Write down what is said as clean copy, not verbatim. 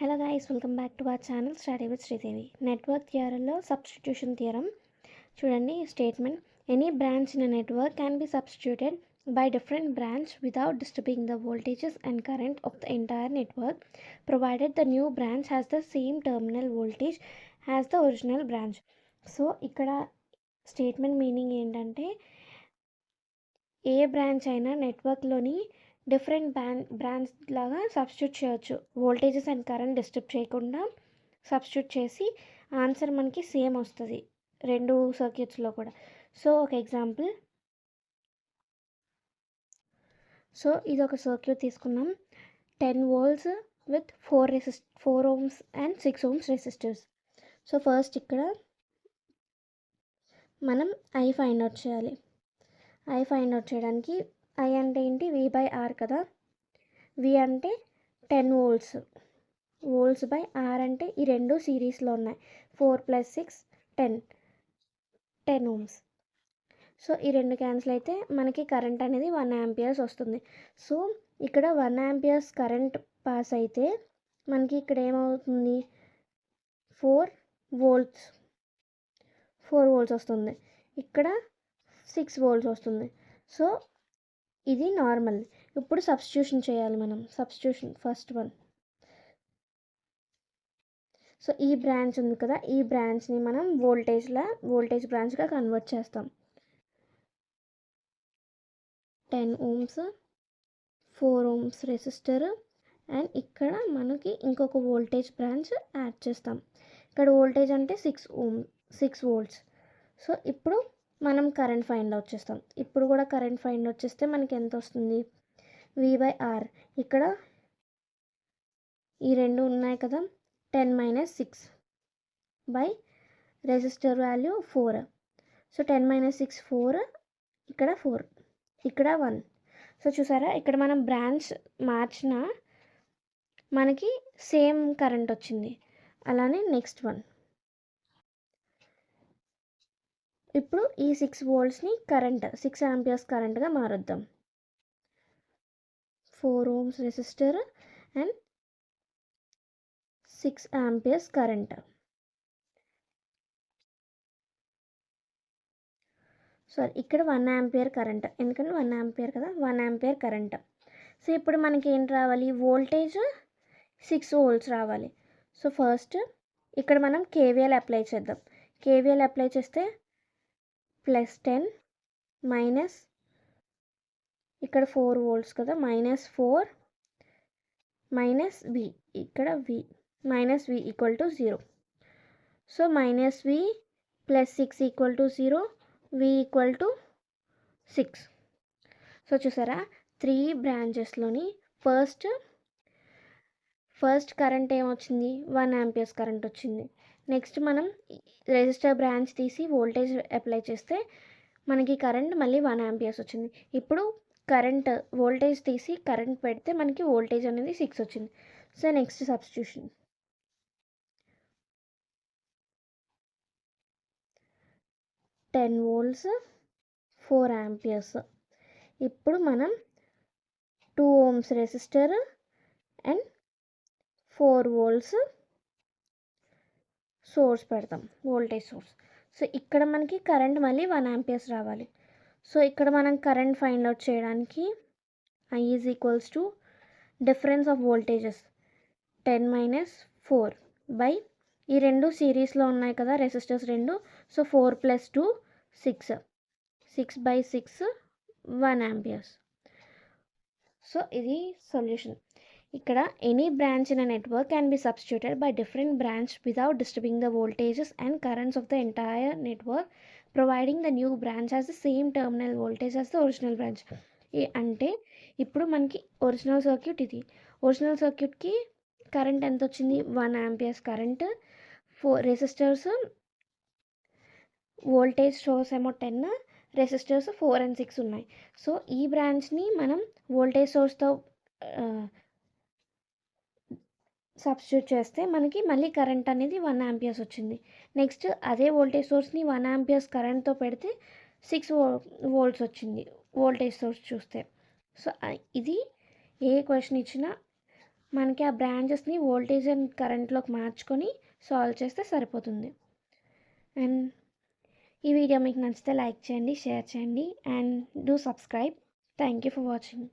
Hello guys, welcome back to our channel Study with Sridevi. Network theorem lo substitution theorem చూడండి statement. Any branch in a network can be substituted by different branch without disturbing the voltages and current of the entire network, provided the new branch has the same terminal voltage as the original branch. So ఇక్కడ statement meaning ఏంటంటే ఏ branch అయినా నెట్వర్క్లోని different branch లాగా substitute చేయొచ్చు. Voltages and current disturb చేయకుండా substitute చేసి answer మనకి same వస్తుంది రెండు సర్క్యూట్స్లో కూడా. సో ఒక ఎగ్జాంపుల్, సో ఇది ఒక సర్క్యూట్ తీసుకున్నాం. 10 volts with 4 ohms and 6 ohms resistors. So first ఇక్కడ మనం ఐ ఫైండ్ అవుట్ చేయాలి. ఐ ఫైండ్ అవుట్ చేయడానికి ఐ అంటే ఏంటి, V/R కదా. V అంటే 10 volts, వోల్ట్స్ బై ఆర్ అంటే ఈ రెండు సిరీస్లో ఉన్నాయి. 4 + 6 10 ohms. సో ఈ రెండు క్యాన్సిల్ అయితే మనకి కరెంట్ అనేది 1 amperes వస్తుంది. సో ఇక్కడ 1 amperes కరెంట్ పాస్ అయితే మనకి ఇక్కడ ఏమవుతుంది, 4 volts వస్తుంది. ఇక్కడ 6 volts వస్తుంది. సో ఇది నార్మల్. ఇప్పుడు సబ్స్టిట్యూషన్ చేయాలి మనం. Substitution first one. సో ఈ బ్రాంచ్ ఉంది కదా, ఈ బ్రాంచ్ని మనం వోల్టేజ్ బ్రాంచ్గా కన్వర్ట్ చేస్తాం. 10 ohms 4 ohms రెసిస్టర్ అండ్ ఇక్కడ మనకి ఇంకొక వోల్టేజ్ బ్రాంచ్ యాడ్ చేస్తాం. ఇక్కడ వోల్టేజ్ అంటే 6 volts. సో ఇప్పుడు మనం కరెంట్ ఫైండ్ అవుట్ చేస్తాం. ఇప్పుడు కూడా కరెంట్ ఫైండ్ అవుట్ చేస్తే మనకి ఎంత వస్తుంది, V/R. ఇక్కడ ఈ రెండు ఉన్నాయి కదా, 10 - 6 బై రెసిస్టర్ వాల్యూ 4. సో 10 - 6 4, ఇక్కడ 4, ఇక్కడ 1. సో చూసారా, ఇక్కడ మనం బ్రాంచ్ మార్చిన మనకి సేమ్ కరెంట్ వచ్చింది. అలానే నెక్స్ట్ వన్. ఇప్పుడు ఈ 6 voltsని కరెంట్ 6 amperes కరెంట్గా మారుద్దాం. 4 ohms resistor and 6 amperes current. Sorry, ఇక్కడ 1 ampere కరెంట్, ఎందుకంటే 1 ampere కదా, 1 ampere కరెంట్. సో ఇప్పుడు మనకి ఏంటి రావాలి, వోల్టేజ్ 6 volts రావాలి. సో ఫస్ట్ ఇక్కడ మనం KVL అప్లై చేద్దాం. KVL అప్లై చేస్తే +10 మైనస్ ఇక్కడ 4 volts కదా, -4 మైనస్ V, ఇక్కడ V -V = 0. So -V + 6 = 0, V = 6. So చూసారా, 3 బ్రాంచెస్లోని ఫస్ట్ కరెంట్ ఏమొచ్చింది, 1 amperes కరెంట్ వచ్చింది. నెక్స్ట్ మనం రెసిస్టర్ బ్రాంచ్ తీసి వోల్టేజ్ అప్లై చేస్తే మనకి కరెంట్ మళ్ళీ 1 amperes వచ్చింది. ఇప్పుడు వోల్టేజ్ తీసి కరెంట్ పెడితే మనకి వోల్టేజ్ అనేది 6 వచ్చింది. So next substitution. 10 volts 4 amperes. ఇప్పుడు మనం 2 ohms resistor and 4 volts source పెడతాం, వోల్టేజ్ సోర్స్. సో ఇక్కడ మనకి కరెంట్ మళ్ళీ 1 amperes రావాలి. సో ఇక్కడ మనం కరెంట్ ఫైండ్ అవుట్ చేయడానికి I = difference of voltages 10 - 4 by ఈ రెండు సిరీస్లో ఉన్నాయి కదా రెసిస్టర్స్ రెండు. So 4 + 2 6, 6/6 1 amperes. సో ఇది సొల్యూషన్. ఇక్కడ any branch in a network can be substituted by different branch without disturbing the voltages and currents of the entire network, providing the new branch has the same terminal voltage as the original branch. అంటే ఇప్పుడు మనకి original circuit ఇది. Original సర్క్యూట్కి current ఎంత వచ్చింది, 1 amperes current, 4 resistors, voltage source ఏమో 10, resistors 4 and 6 ఉన్నాయి. So ఈ బ్రాంచ్ని మనం వోల్టేజ్ సోర్స్తో సబ్స్టిట్యూట్ చేస్తే మనకి మళ్ళీ కరెంట్ అనేది 1 amperes వచ్చింది. నెక్స్ట్ అదే వోల్టేజ్ సోర్స్ని 1 amperes కరెంట్తో పెడితే 6 volts వచ్చింది వోల్టేజ్ సోర్స్ చూస్తే. సో ఇది ఏ క్వశ్చన్ ఇచ్చినా మనకి ఆ బ్రాంచెస్ని వోల్టేజ్ అండ్ కరెంట్లోకి మార్చుకొని సాల్వ్ చేస్తే సరిపోతుంది. అండ్ ఈ వీడియో మీకు నచ్చితే లైక్ చేయండి, షేర్ చేయండి and do subscribe. Thank you for watching.